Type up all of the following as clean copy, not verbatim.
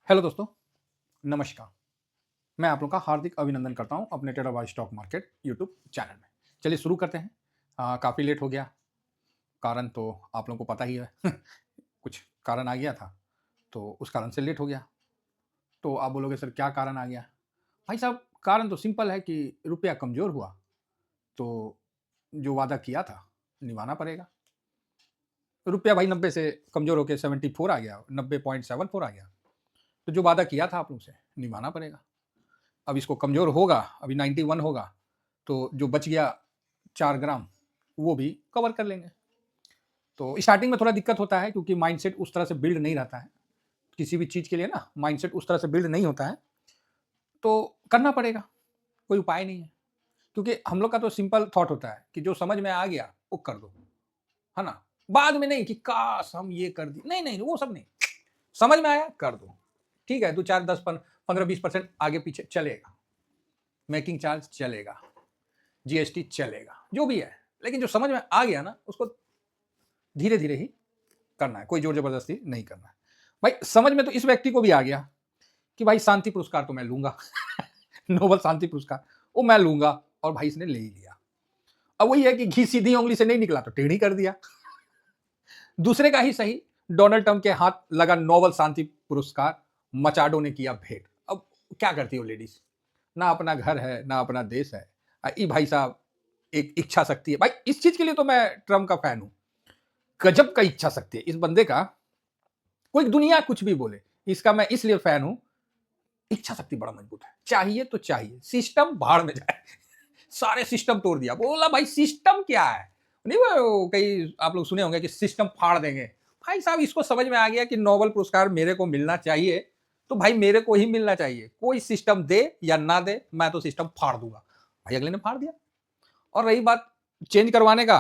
Hello दोस्तों, नमस्कार। मैं आप लोगों का हार्दिक अभिनंदन करता हूं अपने टेराबाई स्टॉक मार्केट यूट्यूब चैनल में। चलिए शुरू करते हैं। काफ़ी लेट हो गया, कारण तो आप लोगों को पता ही है। कुछ कारण आ गया था, तो उस कारण से लेट हो गया। तो आप बोलोगे सर क्या कारण आ गया? भाई साहब, कारण तो सिंपल है कि रुपया कमज़ोर हुआ, तो जो वादा किया था, निभाना पड़ेगा। रुपया भाई 90 से कमज़ोर होके 74 आ गया, 90.74 आ गया। तो जो वादा किया था आप लोग से, निभाना पड़ेगा। अब इसको कमज़ोर होगा, अभी 91 होगा, तो जो बच गया 4 ग्राम, वो भी कवर कर लेंगे। तो स्टार्टिंग में थोड़ा दिक्कत होता है क्योंकि माइंडसेट उस तरह से बिल्ड नहीं रहता है। किसी भी चीज़ के लिए ना माइंडसेट उस तरह से बिल्ड नहीं होता है, तो करना पड़ेगा, कोई उपाय नहीं है। क्योंकि हम लोग का तो सिंपल थॉट होता है कि जो समझ में आ गया, वो कर दो, है ना? बाद में नहीं कि काश हम ये कर दिए, नहीं, वो सब नहीं। समझ में आया, कर दो। ठीक है, 2, 4, 10, 15-20% आगे पीछे चलेगा, मेकिंग चार्ज चलेगा, जीएसटी चलेगा, जो भी है। लेकिन जो समझ में आ गया ना, उसको धीरे-धीरे ही करना है, कोई ज़ोर-ज़बरदस्ती नहीं करना है। भाई समझ में तो इस व्यक्ति को भी आ गया कि भाई शांति पुरस्कार तो मैं लूँगा। नोबेल शांति पुरस्कार, वो मैं लूँगा, और भाई इसने ले ही लिया। अब वही है कि घी सीधी उँगली से नहीं निकला तो टेढ़ी कर दिया। दूसरे का ही सही, डोनाल्ड ट्रंप के हाथ लगा नोबेल शांति पुरस्कार, मचाडो ने किया भेंट। अब क्या करती हो लेडीज़? ना अपना घर है, ना अपना देश है। ई भाई साहब एक इच्छा शक्ति है। भाई इस चीज़ के लिए तो मैं ट्रंप का फैन हूँ। गजब का इच्छा शक्ति है इस बंदे का। कोई दुनिया कुछ भी बोले, इसका मैं इसलिए फैन हूं, इच्छा शक्ति बड़ा मजबूत है। चाहिए तो चाहिए, सिस्टम भाड़ में जाए। सारे सिस्टम तोड़ दिया, बोला भाई सिस्टम क्या है? नहीं, वो कई आप लोग सुने होंगे कि सिस्टम फाड़ देंगे। भाई साहब इसको समझ में आ गया कि नोबेल पुरस्कार मेरे को मिलना चाहिए, तो भाई मेरे को ही मिलना चाहिए। कोई सिस्टम दे या ना दे, मैं तो सिस्टम फाड़ दूंगा। भाई अगले ने फाड़ दिया। और रही बात चेंज करवाने का,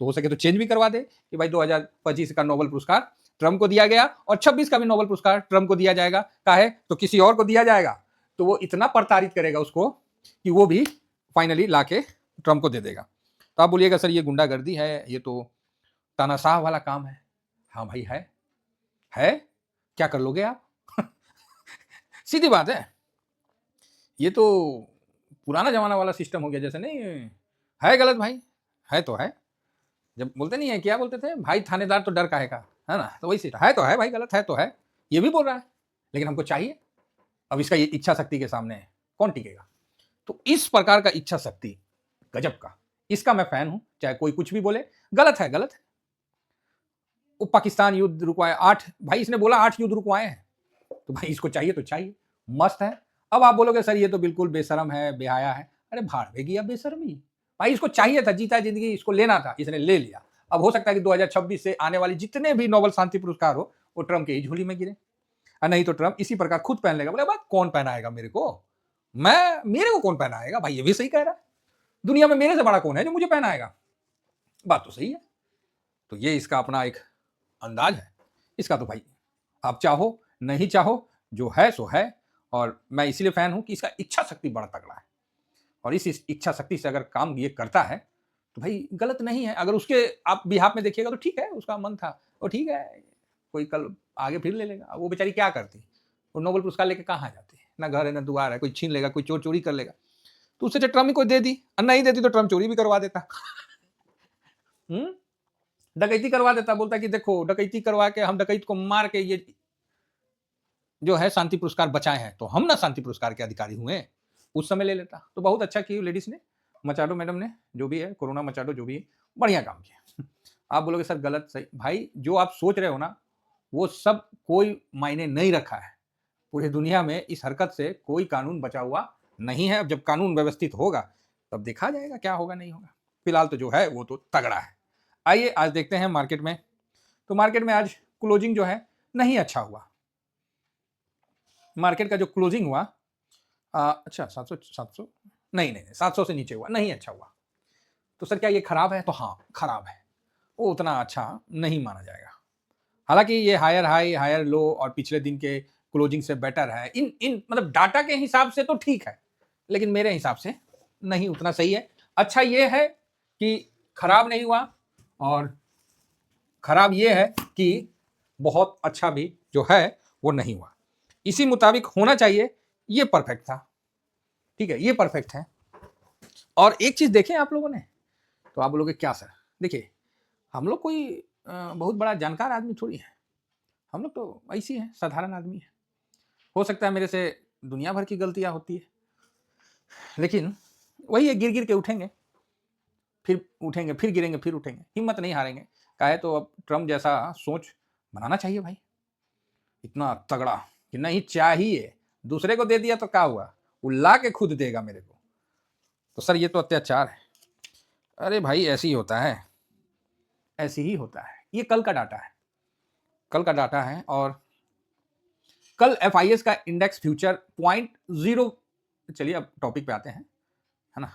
तो हो सके तो चेंज भी करवा दे कि भाई 2025 का नोबेल पुरस्कार ट्रंप को दिया गया और 26 का भी नोबेल पुरस्कार ट्रंप को दिया जाएगा। काहे? तो किसी और को दिया जाएगा, तो वो इतना प्रताड़ित करेगा उसको कि वो भी फाइनली लाके ट्रंप को दे देगा। तो आप बोलिएगा सर ये गुंडागर्दी है, ये तो तानाशाह वाला काम है। हाँ भाई है। क्या कर लोगे आप? सीधी बात है। ये तो पुराना जमाना वाला सिस्टम हो गया, जैसे नहीं है गलत भाई, है तो है। जब बोलते नहीं है, क्या बोलते थे, भाई थानेदार तो डर काहे का, है ना? तो वही सीट है तो है भाई, गलत है तो है, ये भी बोल रहा है, लेकिन हमको चाहिए। अब इसका ये इच्छा शक्ति के सामने कौन टिकेगा? तो इस प्रकार का इच्छा शक्ति गजब का, इसका मैं फैन हूं, चाहे कोई कुछ भी बोले। गलत है गलत है। वो पाकिस्तान युद्ध रुकवाए 8, भाई इसने बोला 8 युद्ध रुकवाए हैं, तो भाई इसको चाहिए तो चाहिए, मस्त है। अब आप बोलोगे सर ये तो बिल्कुल बेशरम है, बेहाया है। अरे भाड़ में गया बेशरमी। भाई इसको चाहिए था, जीता जिंदगी इसको लेना था, इसने ले लिया। अब हो सकता है कि 2026 से आने वाली जितने भी नोबेल शांति पुरस्कार हो, वो ट्रंप के ही झोली में गिरे। और नहीं तो ट्रंप इसी प्रकार खुद पहन लेगा। बोले बात कौन पहनाएगा मेरे को? मेरे को कौन पहनाएगा? भाई ये भी सही कह रहा है। दुनिया में मेरे से बड़ा कौन है जो मुझे पहनाएगा? बात तो सही है। तो ये इसका अपना एक अंदाज है। इसका तो भाई आप चाहो नहीं चाहो, जो है सो है। और मैं इसीलिए फैन हूं कि इसका इच्छा शक्ति बड़ा तगड़ा है, और इस इच्छा शक्ति से अगर काम ये करता है तो भाई गलत नहीं है। अगर उसके आप बिहाफ में देखिएगा तो ठीक है, उसका मन था वो ठीक है, कोई कल आगे फिर ले लेगा। वो बेचारी क्या करती, वो नोबेल पुरस्कार लेके कहाँ जाती है? ना घर है ना दुआर है, कोई छीन लेगा, कोई चोर चोरी कर लेगा। तो उससे ट्रम्प ही को दे दी, और नहीं देती तो ट्रम्प चोरी भी करवा देता। हम्म, डकैती करवा देता, बोलता कि देखो डकैती करवा के हम डकैत को मार के ये जो है शांति पुरस्कार बचाए हैं, तो हम ना शांति पुरस्कार के अधिकारी हुए। उस समय ले लेता। तो बहुत अच्छा की लेडीज ने, मचाडो मैडम ने, जो भी है कोरोना मचाडो, जो भी है, बढ़िया काम किया। आप बोलोगे सर गलत सही, भाई जो आप सोच रहे हो ना, वो सब कोई मायने नहीं रखा है। पूरी दुनिया में इस हरकत से कोई कानून बचा हुआ नहीं है। अब जब कानून व्यवस्थित होगा तब देखा जाएगा क्या होगा नहीं होगा। फिलहाल तो जो है वो तो तगड़ा है। आइए आज देखते हैं मार्केट में। तो मार्केट में आज क्लोजिंग जो है नहीं अच्छा हुआ। मार्केट का जो क्लोजिंग हुआ, अच्छा 700 700 नहीं 700 से नीचे हुआ, नहीं अच्छा हुआ। तो सर क्या ये खराब है? तो हाँ खराब है, वो उतना अच्छा नहीं माना जाएगा। हालांकि ये हायर हाई हायर लो और पिछले दिन के क्लोजिंग से बेटर है, इन इन मतलब डाटा के हिसाब से तो ठीक है, लेकिन मेरे हिसाब से नहीं उतना सही है। अच्छा ये है कि खराब नहीं हुआ, और खराब ये है कि बहुत अच्छा भी जो है वो नहीं हुआ। इसी मुताबिक होना चाहिए, ये परफेक्ट था। ठीक है, ये परफेक्ट है। और एक चीज देखें आप लोगों ने, तो आप बोलोगे क्या सर? देखिए, हम लोग कोई बहुत बड़ा जानकार आदमी थोड़ी है, हम लोग तो ऐसी हैं, साधारण आदमी है। हो सकता है मेरे से दुनिया भर की गलतियां होती है, लेकिन वही है, गिर गिर के उठेंगे, फिर उठेंगे, फिर गिरेंगे, फिर उठेंगे, हिम्मत नहीं हारेंगे। काहे तो अब ट्रम्प जैसा सोच बनाना चाहिए भाई, इतना तगड़ा कि नहीं चाहिए, दूसरे को दे दिया तो क्या हुआ, वो ला के खुद देगा मेरे को। तो सर ये तो अत्याचार है। अरे भाई ऐसे ही होता है, ऐसे ही होता है। ये कल का डाटा है, कल का डाटा है। और कल एफआईएस का इंडेक्स फ्यूचर 0.0, चलिए अब टॉपिक पे आते हैं, है ना।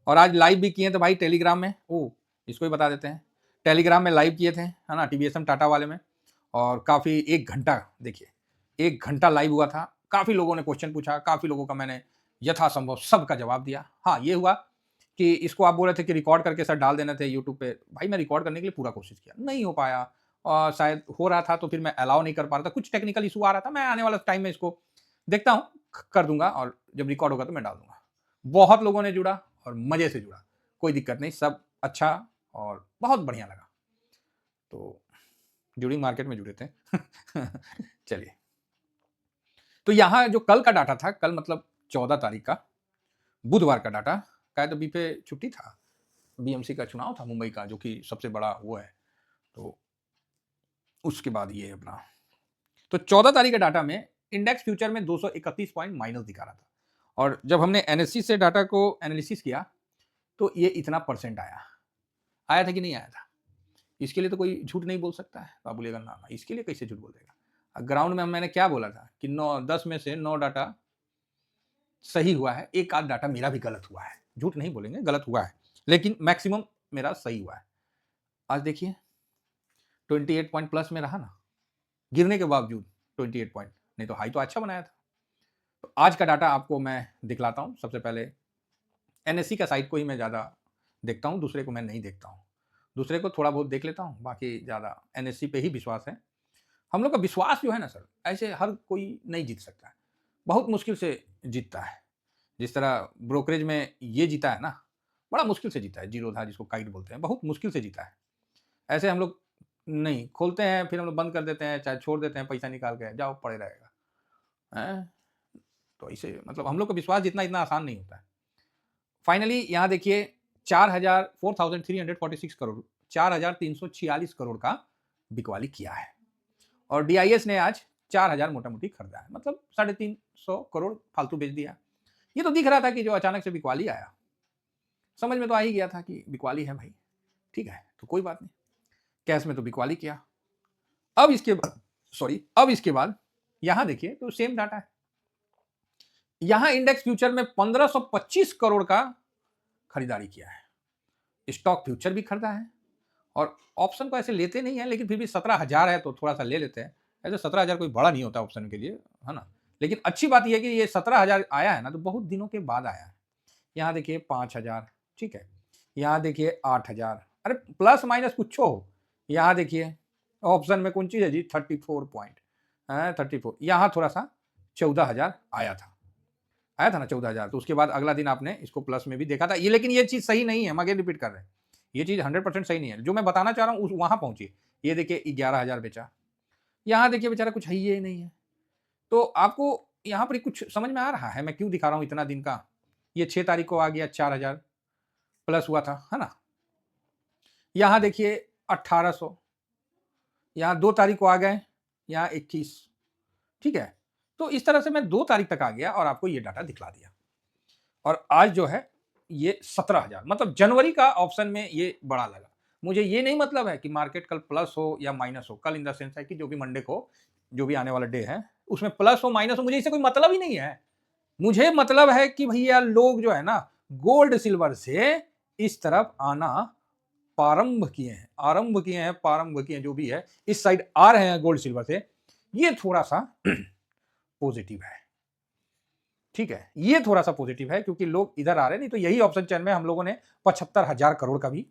और आज लाइव भी किए थे भाई टेलीग्राम में, ओ इसको ही बता देते हैं, टेलीग्राम में लाइव किए थे, है ना, टीबीएसएम टाटा वाले में। और काफ़ी 1 घंटा, देखिए 1 घंटा लाइव हुआ था। काफ़ी लोगों ने क्वेश्चन पूछा, काफ़ी लोगों का मैंने यथासंभव सबका जवाब दिया। हाँ ये हुआ कि इसको आप बोल रहे थे कि रिकॉर्ड करके सर डाल देना थे यूट्यूब पे, भाई मैं रिकॉर्ड करने के लिए पूरा कोशिश किया, नहीं हो पाया। और शायद हो रहा था तो फिर मैं अलाउ नहीं कर पा रहा था, कुछ टेक्निकल इशू आ रहा था। मैं आने वाला टाइम में इसको देखता हूँ, कर दूंगा, और जब रिकॉर्ड होगा तो मैं डाल दूंगा। बहुत लोगों ने जुड़ा और मजे से जुड़ा, कोई दिक्कत नहीं, सब अच्छा और बहुत बढ़िया लगा। तो ड्यूरिंग मार्केट में जुड़े थे चलिए, तो यहां जो कल का डाटा था, कल मतलब 14 तारीख का, बुधवार का डाटा, शायद अभी पे छुट्टी था, बीएमसी का चुनाव था मुंबई का, जो कि सबसे बड़ा वो है, तो उसके बाद ये अपना, तो 14 तारीख के डाटा में इंडेक्स फ्यूचर में 231 पॉइंट माइनस दिखा रहा था। और जब हमने एनएससी से डाटा को एनालिसिस किया तो ये इतना परसेंट आया, आया था कि नहीं आया था? इसके लिए तो कोई झूठ नहीं बोल सकता है। तो आप बोलिएगा ना ना, इसके लिए कैसे झूठ बोल देगा। ग्राउंड में मैंने क्या बोला था कि 10 में से 9 डाटा सही हुआ है, एक आध डाटा मेरा भी गलत हुआ है, झूठ नहीं बोलेंगे, गलत हुआ है, लेकिन मैक्सिमम मेरा सही हुआ है। आज देखिए 28 पॉइंट प्लस में रहा ना, गिरने के बावजूद 28 पॉइंट, नहीं तो हाई तो अच्छा बनाया था। तो आज का डाटा आपको मैं दिखलाता हूं। सबसे पहले एनएससी का साइट को ही मैं ज़्यादा देखता हूं, दूसरे को मैं नहीं देखता हूं। दूसरे को थोड़ा बहुत देख लेता हूं, बाकी ज़्यादा एनएससी पे ही विश्वास है। हम लोग का विश्वास जो है ना सर, ऐसे हर कोई नहीं जीत सकता है, बहुत मुश्किल से जीतता है। जिस तरह ब्रोकरेज में ये जीता है ना, बड़ा मुश्किल से जीता है, जीरोधा जिसको काइट बोलते हैं, बहुत मुश्किल से जीता है। ऐसे हम लोग नहीं खोलते हैं, फिर हम लोग बंद कर देते हैं, चाहे छोड़ देते हैं, पैसा निकाल के जाओ पड़े रहेगा, हैं? तो ऐसे मतलब हम लोग का विश्वास जितना इतना आसान नहीं होता है। फाइनली यहाँ देखिए 4,346 करोड़, 4,346 करोड़ का बिकवाली किया है। और डीआईएस ने आज 4,000 मोटा मोटी खरीदा है, मतलब 350 करोड़ फालतू बेच दिया। ये तो दिख रहा था कि जो अचानक से बिकवाली आया, समझ में तो आ ही गया था कि बिकवाली है भाई, ठीक है, तो कोई बात नहीं, कैश में तो बिकवाली किया। अब इसके बाद अब इसके बाद यहां देखिए तो सेम डाटा है। यहां इंडेक्स फ्यूचर में 1525 करोड़ का खरीदारी किया है, स्टॉक फ्यूचर भी खरीदा है। और ऑप्शन को ऐसे लेते नहीं है, लेकिन फिर भी 17,000 है तो थोड़ा सा ले लेते हैं। ऐसे 17,000 कोई बड़ा नहीं होता ऑप्शन के लिए, है ना। लेकिन अच्छी बात यह है कि ये 17,000 आया है ना, तो बहुत दिनों के बाद आया है। यहाँ देखिए 5,000, ठीक है, यहाँ देखिए 8,000, अरे प्लस माइनस कुछ हो। यहाँ देखिए ऑप्शन में कौन चीज है जी, 34 पॉइंट, 34, यहाँ थोड़ा सा 14,000 आया था ना 14,000। तो उसके बाद अगला दिन आपने इसको प्लस में भी देखा था ये, लेकिन ये चीज सही नहीं है, हम आगे रिपीट कर रहे हैं, ये चीज 100% सही नहीं है। जो मैं बताना चाह रहा हूँ वहां पहुंची। ये देखिए 11,000 बेचा, यहाँ देखिए बेचारा कुछ है ही नहीं है। तो आपको यहाँ पर कुछ समझ में आ रहा है मैं क्यों दिखा रहा हूँ इतना दिन का। ये 6 तारीख को आ गया 4,000 प्लस हुआ था, है ना। यहाँ देखिए 1,800, यहाँ 2 तारीख को आ गए, यहाँ 21, ठीक है। तो इस तरह से मैं 2 तारीख तक आ गया और आपको ये डाटा दिखला दिया। और आज जो है ये 17,000, मतलब जनवरी का ऑप्शन में ये बड़ा लगा। मुझे ये नहीं मतलब है कि मार्केट कल प्लस हो या माइनस हो, कल इन द सेंस है कि जो भी मंडे को, जो भी आने वाला डे है उसमें प्लस हो माइनस हो, मुझे इससे कोई मतलब ही नहीं है। मुझे मतलब है कि भैया लोग जो है ना गोल्ड सिल्वर से इस तरफ आना प्रारंभ किए हैं, आरंभ किए हैं, प्रारंभ किए हैं, जो भी है इस साइड आ रहे हैं गोल्ड सिल्वर से, ये थोड़ा सा पॉजिटिव है, ठीक है, ये थोड़ा सा पॉजिटिव है क्योंकि लोग इधर आ रहे हैं। नहीं तो यही ऑप्शन चैन में हम लोगों ने 75,000 करोड़ का भी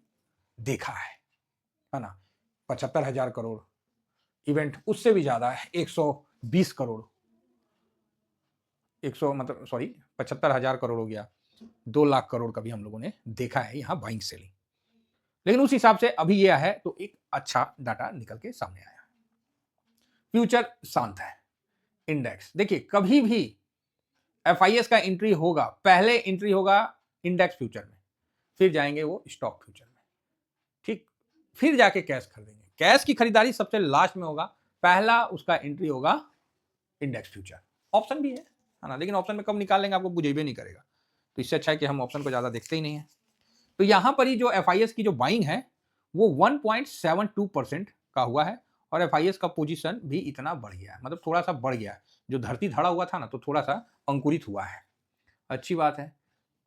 देखा है ना। 75,000 करोड़ इवेंट उससे भी ज्यादा है, 120 करोड़, 100 मतलब सॉरी 75,000 करोड़ हो गया, 2 लाख करोड़ का भी हम लोगों ने देखा है यहाँ बाइंग सेलिंग। लेकिन उस हिसाब से अभी ये है तो एक अच्छा डाटा निकल के सामने आया। फ्यूचर शांत है। इंडेक्स देखिए कभी भी एफआईएस का एंट्री होगा, पहले एंट्री होगा इंडेक्स फ्यूचर में, फिर जाएंगे वो स्टॉक फ्यूचर में, ठीक, फिर जाके कैश खरीदेंगे। कैश की खरीदारी सबसे लास्ट में होगा, पहला उसका एंट्री होगा इंडेक्स फ्यूचर। ऑप्शन भी है ना, लेकिन ऑप्शन में कब निकाल लेंगे आपको बुझेबे नहीं करेगा, तो इससे अच्छा है कि हम ऑप्शन को ज्यादा देखते ही नहीं है। तो यहां पर ही जो एफआईएस की जो बाइंग है वो 1.72% का हुआ है और एफआईएस का पोजीशन भी इतना बढ़ गया है, मतलब थोड़ा सा बढ़ गया है। जो धरती धड़ा हुआ था ना तो थोड़ा सा अंकुरित हुआ है, अच्छी बात है।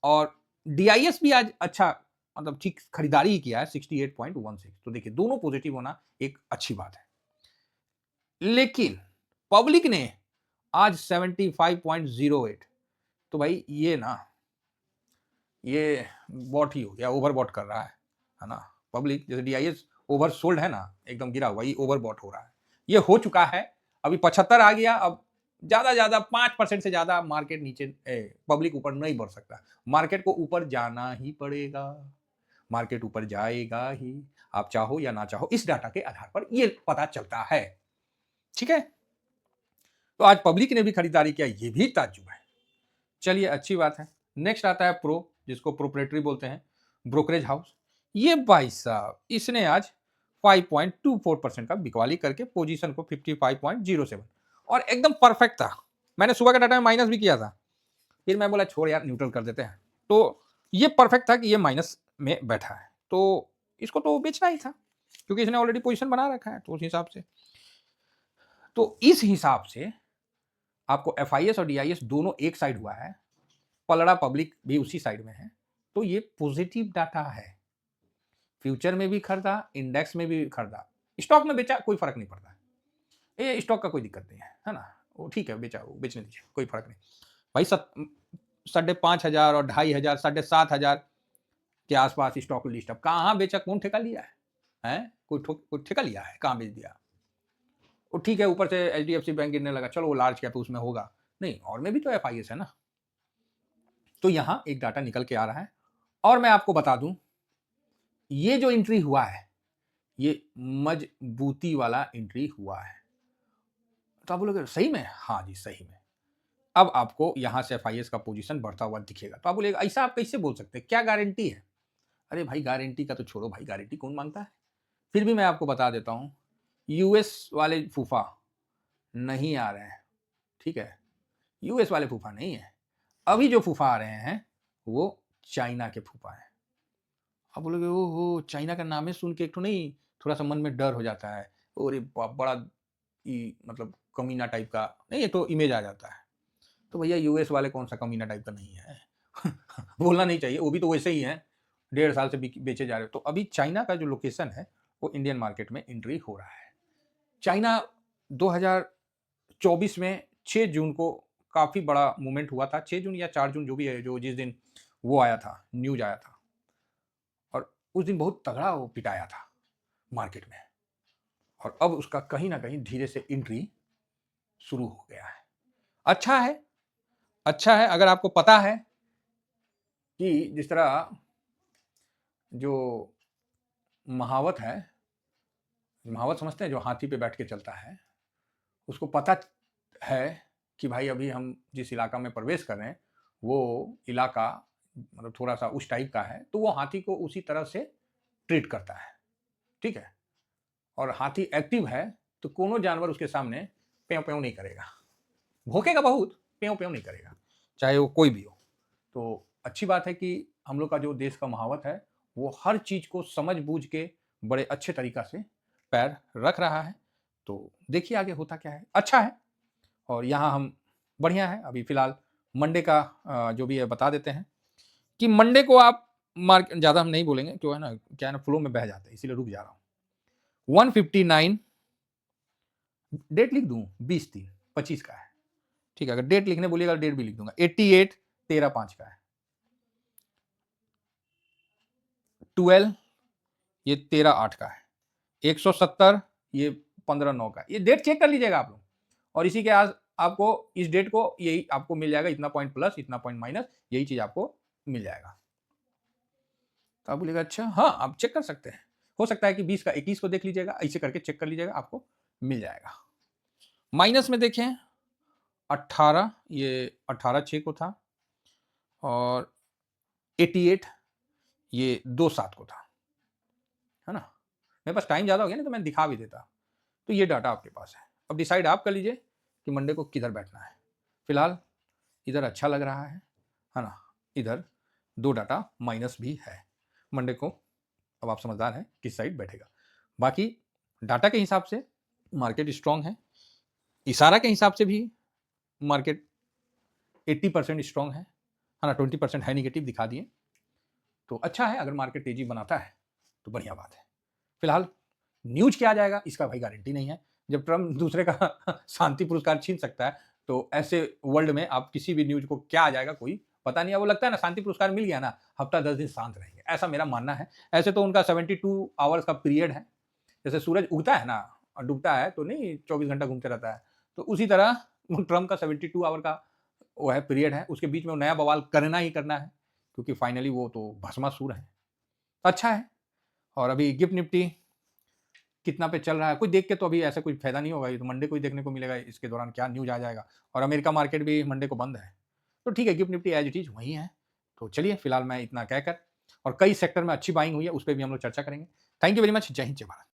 और डीआईएस भी आज अच्छा मतलब ठीक खरीदारी ही किया है 68.16। तो देखिए दोनों पॉजिटिव होना एक अच्छी बात है। लेकिन पब्लिक ने आज 75.08, तो भाई ये ना ये बॉट ही हो गया, ओवर बॉट कर रहा है ना। पब्लिक जैसे डीआईएस ओवर सोल्ड है ना, एकदम गिरा हुआ, ये ओवर बॉट हो रहा है, ये हो चुका है। अभी 75 आ गया, अब ज्यादा 5% से ज्यादा मार्केट नीचे पब्लिक ऊपर नहीं बढ़ सकता। मार्केट को ऊपर जाना ही पड़ेगा, मार्केट ऊपर जाएगा ही, आप चाहो या ना चाहो। इस डाटा के आधार पर ये पता चलता है, ठीक है। तो आज पब्लिक ने भी खरीदारी किया, ये भी ताज्जुब है। चलिए अच्छी बात है। नेक्स्ट आता है प्रो, जिसको प्रोप्रेटरी बोलते हैं, ब्रोकरेज हाउस। ये भाई साहब इसने आज 5.24% का बिकवाली करके पोजीशन को 55.07 और एकदम परफेक्ट था। मैंने सुबह के डाटा में माइनस भी किया था, फिर मैं बोला छोड़ यार न्यूट्रल कर देते हैं। तो ये परफेक्ट था कि ये माइनस में बैठा है, तो इसको तो बेचना ही था क्योंकि इसने ऑलरेडी पोजीशन बना रखा है। तो उस हिसाब से, तो इस हिसाब से आपको एफआईएस और डीआईएस दोनों एक साइड हुआ है, पलड़ा पब्लिक भी उसी साइड में है, तो ये पॉजिटिव डाटा है। फ्यूचर में भी खरीदा, इंडेक्स में भी खरीदा, स्टॉक में बेचा, कोई फर्क नहीं पड़ता। ये स्टॉक का कोई दिक्कत नहीं है ना, वो ठीक है, बेचा, वो बेचने दीजिए, कोई फर्क नहीं भाई। 5,500 और 2,500 7,500 के आसपास स्टॉक लिस्ट, अब कहाँ बेचा, कौन ठेका लिया है? कोई ठेका लिया है, कहाँ बेच दिया? वो ठीक है, ऊपर से एचडीएफसी बैंक गिरने लगा, चलो वो लार्ज कैप उसमें होगा, नहीं और में भी तो एफआईएस है ना। तो यहां एक डाटा निकल के आ रहा है और मैं आपको बता दूं, ये जो एंट्री हुआ है ये मजबूती वाला एंट्री हुआ है। तो आप बोलोगे सही में? हाँ जी सही में। अब आपको यहां से एफआईएस का पोजीशन बढ़ता हुआ दिखेगा, तो आप बोलेगा ऐसा आप कैसे बोल सकते हैं, क्या गारंटी है? अरे भाई गारंटी का तो छोड़ो भाई, गारंटी कौन मांगता है। फिर भी मैं आपको बता देता हूं, यूएस वाले फूफा नहीं आ रहे हैं, ठीक है, यूएस वाले फूफा नहीं है। अभी जो फूफा आ रहे हैं वो चाइना के फूफा हैं। आप बोलोगे ओहो चाइना का नाम है सुन के एक तो नहीं थोड़ा सा मन में डर हो जाता है, अरे बड़ा मतलब कमीना टाइप का नहीं, ये तो इमेज आ जाता है। तो भैया यूएस वाले कौन सा कमीना टाइप का नहीं है बोलना नहीं चाहिए, वो भी तो वैसे ही है, 1.5 साल से बेचे जा रहे हो। तो अभी चाइना का जो लोकेशन है वो इंडियन मार्केट में एंट्री हो रहा है। चाइना 2024 में 6 जून को काफ़ी बड़ा मूवमेंट हुआ था, 6 जून या 4 जून जो भी है, जो जिस दिन वो आया था, न्यूज आया था, और उस दिन बहुत तगड़ा वो पिटाया था मार्केट में, और अब उसका कहीं ना कहीं धीरे से एंट्री शुरू हो गया है। अच्छा है, अच्छा है। अगर आपको पता है कि जिस तरह जो महावत है, महावत समझते हैं, जो हाथी पे बैठ के चलता है, उसको पता है कि भाई अभी हम जिस इलाका में प्रवेश कर रहे हैं वो इलाका मतलब थोड़ा सा उस टाइप का है, तो वो हाथी को उसी तरह से ट्रीट करता है, ठीक है। और हाथी एक्टिव है तो कोनो जानवर उसके सामने प्यों प्यों नहीं करेगा, भौंकेगा बहुत, प्यों प्यों नहीं करेगा, चाहे वो कोई भी हो। तो अच्छी बात है कि हम लोग का जो देश का महावत है वो हर चीज को समझ बूझ के बड़े अच्छे तरीका से पैर रख रहा है। तो देखिए आगे होता क्या है, अच्छा है। और यहाँ हम बढ़िया है। अभी फिलहाल मंडे का जो भी है बता देते हैं कि मंडे को आप मार्केट, ज़्यादा हम नहीं बोलेंगे क्यों, है ना, क्या है ना, फ्लो में बह जाते हैं, इसीलिए रुक जा रहा हूँ। 159 डेट लिख दूँ, 20/3/25 का है, ठीक है। अगर डेट लिखने बोलिएगा डेट भी लिख दूंगा। 88 13/5 का है। 12 ये 13/8 का है। 170 ये 15/9 का है। ये डेट चेक कर लीजिएगा आप लोग। और इसी के आपको इस डेट को यही आपको मिल जाएगा, इतना पॉइंट प्लस, इतना पॉइंट माइनस, यही चीज़ आपको मिल जाएगा। तो आप बोलिएगा अच्छा हाँ, आप चेक कर सकते हैं। हो सकता है कि 20 का 21 को देख लीजिएगा, ऐसे करके चेक कर लीजिएगा, आपको मिल जाएगा। माइनस में देखें 18, ये 18/6 को था और 88 ये 2/7 को था, है ना? मेरे पास टाइम ज़्यादा हो गया ना तो मैं दिखा भी देता। तो ये डाटा आपके पास है। अब डिसाइड आप कर लीजिए कि मंडे को किधर बैठना है। फिलहाल इधर अच्छा लग रहा है ना? इधर 2 डाटा माइनस भी है। मंडे को अब आप समझदार हैं किस साइड बैठेगा। बाकी डाटा के हिसाब से मार्केट स्ट्रॉन्ग है। इशारा के हिसाब से भी मार्केट 80% स्ट्रॉन्ग है ना? 20% है नेगेटिव दिखा दिए। तो अच्छा है, अगर मार्केट तेजी बनाता है तो बढ़िया बात है। फिलहाल न्यूज क्या आ जाएगा इसका भाई गारंटी नहीं है। जब ट्रम्प दूसरे का शांति पुरस्कार छीन सकता है तो ऐसे वर्ल्ड में आप किसी भी न्यूज को क्या आ जाएगा कोई पता नहीं है। वो लगता है ना शांति पुरस्कार मिल गया ना, हफ्ता 10 दिन शांत रहेंगे, ऐसा मेरा मानना है। ऐसे तो उनका 72 आवर्स का पीरियड है। जैसे सूरज उगता है ना और डूबता है तो नहीं 24 घंटा घूमते रहता है, तो उसी तरह ट्रम्प का 72 आवर का वो है पीरियड है। उसके बीच में वो नया बवाल करना ही करना है, क्योंकि फाइनली वो तो भस्मासुर है। अच्छा है। और अभी गिफ्ट निफ्टी कितना पे चल रहा है, कोई देख के तो अभी ऐसा कोई फायदा नहीं होगा। ये तो मंडे को ही देखने को मिलेगा इसके दौरान क्या न्यूज आ जाएगा। और अमेरिका मार्केट भी मंडे को बंद है। तो ठीक है, GIFT Nifty as it is वही है। तो चलिए फिलहाल मैं इतना कहकर, और कई सेक्टर में अच्छी बाइंग हुई है उस पर भी हम लोग चर्चा करेंगे। Thank you very much. जय हिंद, जय भारत।